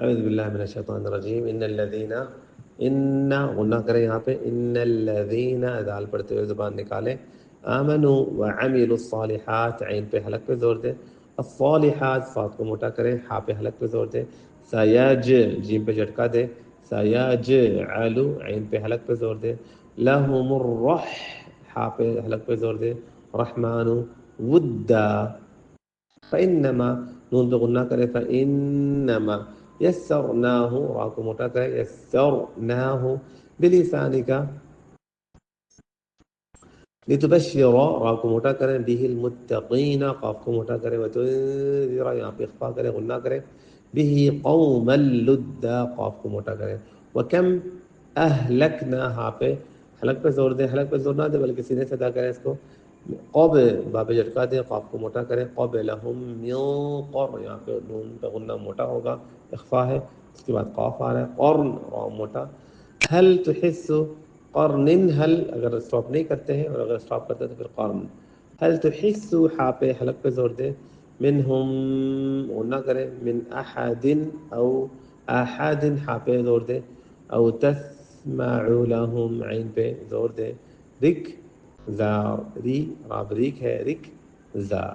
اعوذ باللہ من الشیطان الرجیم ان غنہ کریں یہاں پہ ان الذین دال پڑھتے ہوئے زبان نکالیں آمنوا وعملوا الصالحات عین پہ حلق پہ زور دیں الصالحات صاد کو موٹا کریں ہا پہ حلق پہ زور دیں سیج جیم پہ جھٹکا دیں سیجعل عین پہ حلق پہ زور دیں لہم الرح ہا پہ حلق پہ زور دیں رحمان ودا فإنما نون پہ غنہ کرے فإنما یسرناہ را کو موٹا کرے یسرناہ بلسانک لتبشر را کو موٹا کریں به المتقین قاف کو موٹا کریں وتنذر یہاں پہ اخفا کریں غنہ کریں به قوما لدا قاف کو موٹا کریں وکم اہلکنا ہاں پہ حلق پہ زور دیں حلق پہ زور نہ دیں بلکہ سینے سے ادا کریں اس کو قب باب جھٹکا دیں قاف کو موٹا کریں قبلہم من قر یہاں پہ نون پہ غنہ موٹا ہوگا اخفا ہے اس کے بعد قاف آ رہا ہے قرن را موٹا هل تحس قرن هل اگر اسٹاپ نہیں کرتے ہیں اور اگر اسٹاپ کرتے ہیں تو پھر قرن هل تحس ہا پہ حلق پہ زور دیں منہم غنہ کریں من احد او احد ہا پہ زور دیں او تسمع لهم عین پہ زور دیں رک ذا ری راب ریک ہے رک ذا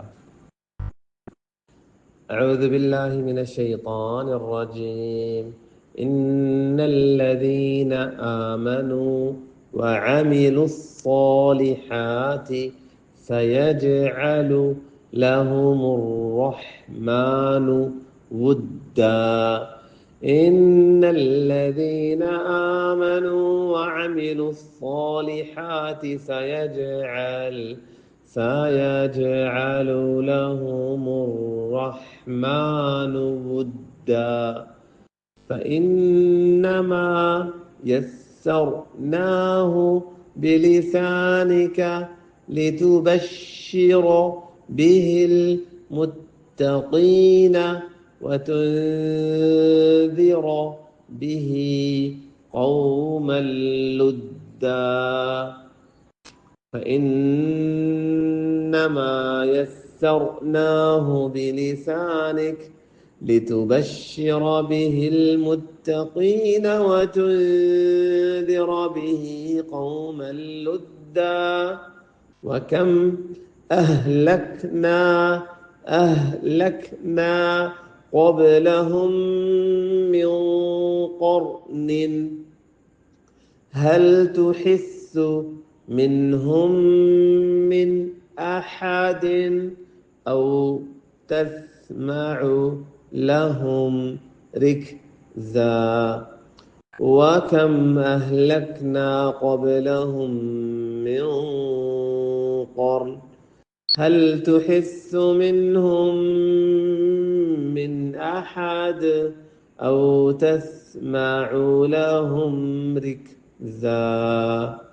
اعوذ باللہ من الشیطان الرجیم ان الذین آمنوا وعملوا الصالحات سيجعل لهم الرحمن ودا إن الذين آمنوا وعملوا الصالحات سيجعل لهم الرحمن ودا فإنما يسرناه بلسانك لتبشر به المتقين وتنذر به قوما لدا فإنما يسرناه بلسانك لتبشر به المتقين وتنذر به قوما لدا وكم أهلكنا قبلهم من قرن هل تحس منهم من أحد أو تسمع لهم ركزا وكم أهلكنا قبلهم من قرن هل تحس منهم من أحد أو تسمع لهم ركزا